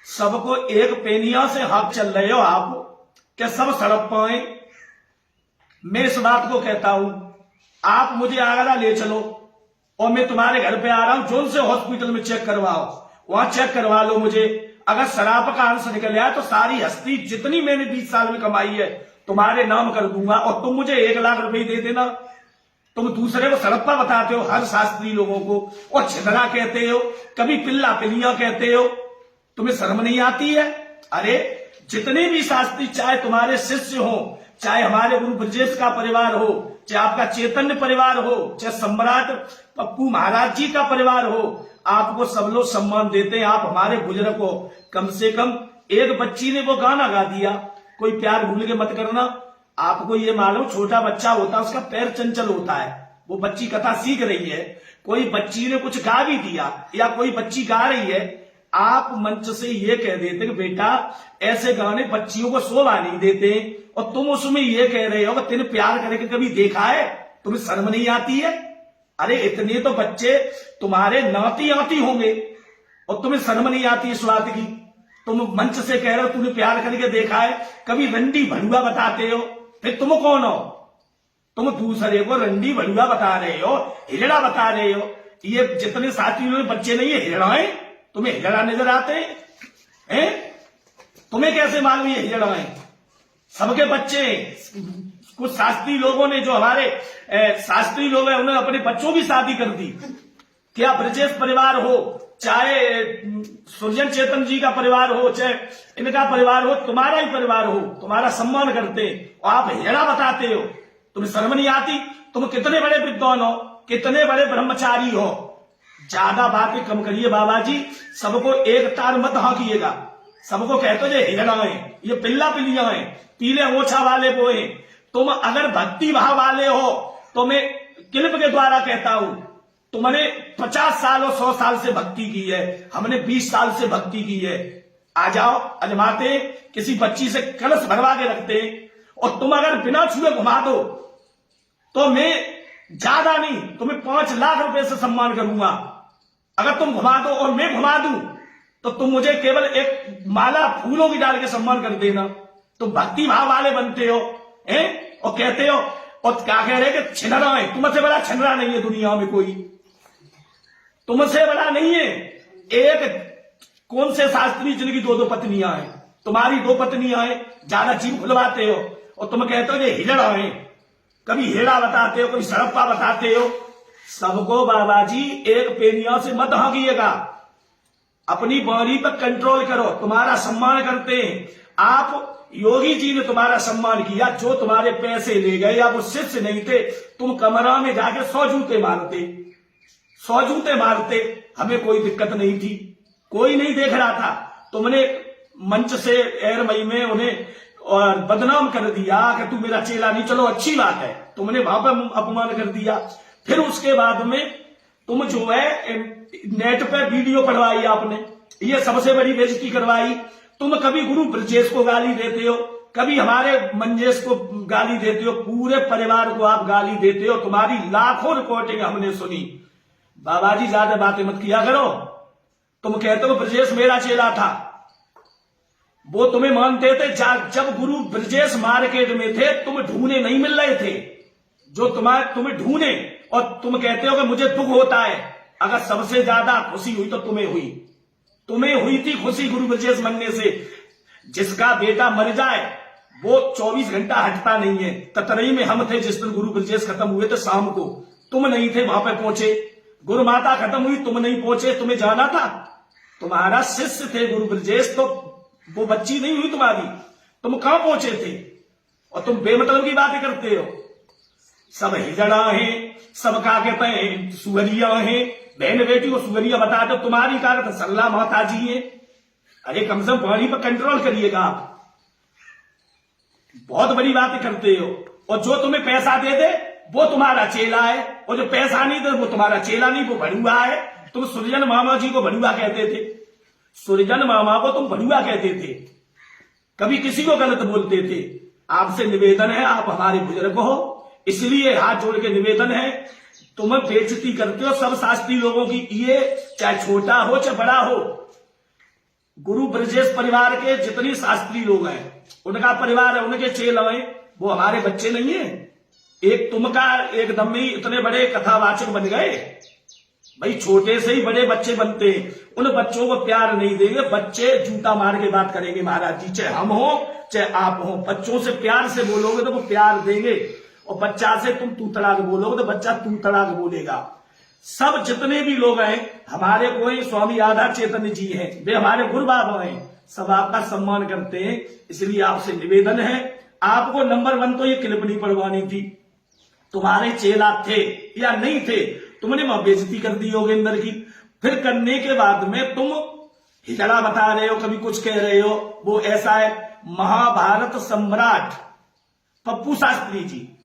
सबको एक पेनिया से हाथ चल रहे हो आप क्या सब सड़क पाए। मैं इस बात को कहता हूं, आप मुझे आगरा ले चलो और मैं तुम्हारे घर पे आ रहा हूं, जोन से हॉस्पिटल में चेक करवाओ, वहां चेक करवा लो मुझे। अगर शराब का अंश निकल आया तो सारी हस्ती जितनी मैंने 20 साल में कमाई है तुम्हारे नाम कर दूंगा और तुम मुझे 1 लाख रुपए दे देना। तुम दूसरे को सड़क पर बताते हो हर शास्त्री लोगों को, और छिदरा कहते हो, कभी पिल्ला पिलिया कहते हो, तुम्हें शर्म नहीं आती है? अरे जितने भी शास्त्री, चाहे तुम्हारे शिष्य हो, चाहे हमारे गुरु ब्रजेश का परिवार हो, चाहे आपका चैतन्य परिवार हो, चाहे सम्राट पप्पू महाराज जी का परिवार हो, आपको सब लोग सम्मान देते हैं। आप हमारे बुजुर्ग को कम से कम, एक बच्ची ने वो गाना गा दिया, कोई प्यार भूल के मत करना। आपको ये मालूम, छोटा बच्चा होता है उसका पैर चंचल होता है, वो बच्ची कथा सीख रही है, कोई बच्ची ने कुछ गा भी दिया या कोई बच्ची गा रही है, आप मंच से ये कह देते कि बेटा ऐसे गाने बच्चियों को शोभा नहीं देते, और तुम उसमें ये कह रहे हो कि तेने प्यार करके कभी देखा है? तुम्हें शर्म नहीं आती है? अरे इतने तो बच्चे तुम्हारे नाती आती होंगे और तुम्हें शर्म नहीं आती इस बात की? तुम मंच से कह रहे हो तूने प्यार करके देखा है, कभी रंडी भड़ुआ बताते हो, फिर तुम कौन हो? तुम दूसरे को रंडी भड़ुआ बता रहे हो, हिजड़ा बता रहे हो। ये जितने साथी बच्चे नहीं है हिजड़ा है, तुम्हें हिजड़ा नजर आते हैं? तुम्हें कैसे मालूम ये हिजड़ा है? सबके बच्चे, कुछ शास्त्री लोगों ने, जो हमारे शास्त्री लोग हैं, उन्होंने अपने बच्चों की शादी कर दी। क्या ब्रजेश परिवार हो, चाहे सुरजन चेतन जी का परिवार हो, चाहे इनका परिवार हो, तुम्हारा ही परिवार हो, तुम्हारा सम्मान करते और आप हिजड़ा बताते हो। तुम्हें शर्म नहीं आती? तुम कितने बड़े विद्वान हो, कितने बड़े ब्रह्मचारी हो। ज्यादा बातें कम करिए बाबा जी, सबको एक तार मत हाँकिएगा। सबको कहते हो ये हिजड़ा है, ये पिल्ला पिलिया है, पीले ओछा वाले वो है। तुम अगर भक्ति भाव वाले हो तो मैं क्लिप के द्वारा कहता हूं, तुमने 50 साल और 100 साल से भक्ति की है, हमने 20 साल से भक्ति की है। आ जाओ अजमाते, किसी बच्ची से कलश भरवा के रखते, और तुम अगर बिना छुए घुमा दो तो मैं ज्यादा नहीं, तुम्हें 5 लाख रुपए से सम्मान करूंगा। अगर तुम घुमा दो और मैं घुमा दूं तो तुम मुझे केवल एक माला फूलों की डाल के सम्मान कर देना। तुम भक्ति भाव वाले बनते हो और कहते हो, और क्या कह रहे कि छिनरा है। तुमसे बड़ा छिनरा नहीं है दुनिया में कोई, तुमसे बड़ा नहीं है। एक कौन से शास्त्री जिनकी 2-2 पत्नियां हैं? तुम्हारी 2 पत्नियां हैं, ज्यादा जीव खुलवाते हो और तुम कहते हो ये हिजड़ा है। कभी हेड़ा बताते हो, कभी सड़प्पा बताते हो। सबको बाबा जी एक पेनिया से मत हाँकिएगा, अपनी बॉडी पर कंट्रोल करो। तुम्हारा सम्मान करते हैं आप, योगी जी ने तुम्हारा सम्मान किया, जो तुम्हारे पैसे ले गए या वो शिष्य नहीं थे, तुम कमरा में जाके 100 जूते मारते, 100 जूते मारते, हमें कोई दिक्कत नहीं थी, कोई नहीं देख रहा था। तुमने मंच से एर मई में उन्हें और बदनाम कर दिया कि तू मेरा चेला नहीं। चलो अच्छी बात है, तुमने वहां पर अपमान कर दिया। फिर उसके बाद में तुम जो है नेट पे वीडियो पढ़वाई आपने, ये सबसे बड़ी बेइज्जती करवाई। तुम कभी गुरु ब्रजेश को गाली देते हो, कभी हमारे मंजेश को गाली देते हो, पूरे परिवार को आप गाली देते हो। तुम्हारी लाखों रिकॉर्डिंग हमने सुनी। बाबा जी ज्यादा बातें मत किया करो। तुम कहते हो ब्रजेश मेरा चेला था, वो तुम्हें मानते थे। जब गुरु ब्रजेश मार्केट में थे, तुम ढूंढने नहीं मिल रहे थे, जो तुम्हें ढूंढे, और तुम कहते हो कि मुझे दुख होता है। अगर सबसे ज्यादा खुशी हुई तो तुम्हें हुई थी खुशी गुरु ब्रजेश मनने से। जिसका बेटा मर जाए वो 24 घंटा हटता नहीं है। ततरई में हम थे जिस दिन गुरु ब्रजेश खत्म हुए थे, शाम को तुम नहीं थे वहां पे पहुंचे। गुरु माता खत्म हुई, तुम नहीं पहुंचे, तुम्हें जाना था। तुम्हारा शिष्य थे गुरु ब्रजेश, तो वो बच्ची नहीं हुई तुम्हारी, तुम कहां पहुंचे थे? और तुम बेमतलब की बातें करते हो। सब हिजड़ा है, सब का कहते हैं सुगरिया है, बहन बेटी को सुगरिया बता दो। तुम्हारी का कहते सल्ला माता जी है। अरे कम से कम वाणी पर कंट्रोल करिएगा आप, बहुत बड़ी बातें करते हो। और जो तुम्हें पैसा दे दे वो तुम्हारा चेला है, और जो पैसा नहीं दे वो तुम्हारा चेला नहीं, वो भड़ुआ है। तुम सुरजन मामा जी को भड़ुआ कहते थे, सुरजन मामा को तुम भड़ुआ कहते थे, कभी किसी को गलत बोलते थे। आपसे निवेदन है, आप हमारे बुजुर्ग हो, इसलिए हाथ जोड़ के निवेदन है, तुम बेइज्जती करते हो सब शास्त्री लोगों की। ये चाहे छोटा हो चाहे बड़ा हो, गुरु ब्रजेश परिवार के जितनी शास्त्री लोग हैं, उनका परिवार है, उनके चेल हैं, वो हमारे बच्चे नहीं है। एक तुम का एकदम ही इतने बड़े कथावाचक बन गए। भाई छोटे से ही बड़े बच्चे बनते हैं, उन बच्चों को प्यार नहीं देंगे, बच्चे जूता मार के बात करेंगे महाराज जी, चाहे हम हो चाहे आप हो। बच्चों से प्यार से बोलोगे तो वो प्यार देंगे, और बच्चा से तुम तू तड़ाक बोलोगे तो बच्चा तू तड़ाक बोलेगा। सब जितने भी लोग हैं हमारे, कोई स्वामी राधा चैतन्य जी हैं, वे हमारे गुरु बाबा हैं, सब आपका सम्मान करते हैं। इसलिए आपसे निवेदन है, आपको नंबर 1 तो ये क्लिप नहीं पढ़वानी थी। तुम्हारे चेला थे या नहीं थे, तुमने वहां बेइज्जती कर दी योगेंद्र की। फिर करने के बाद में तुम हिजड़ा बता रहे हो, कभी कुछ कह रहे हो, वो ऐसा है। महाभारत सम्राट पप्पू शास्त्री जी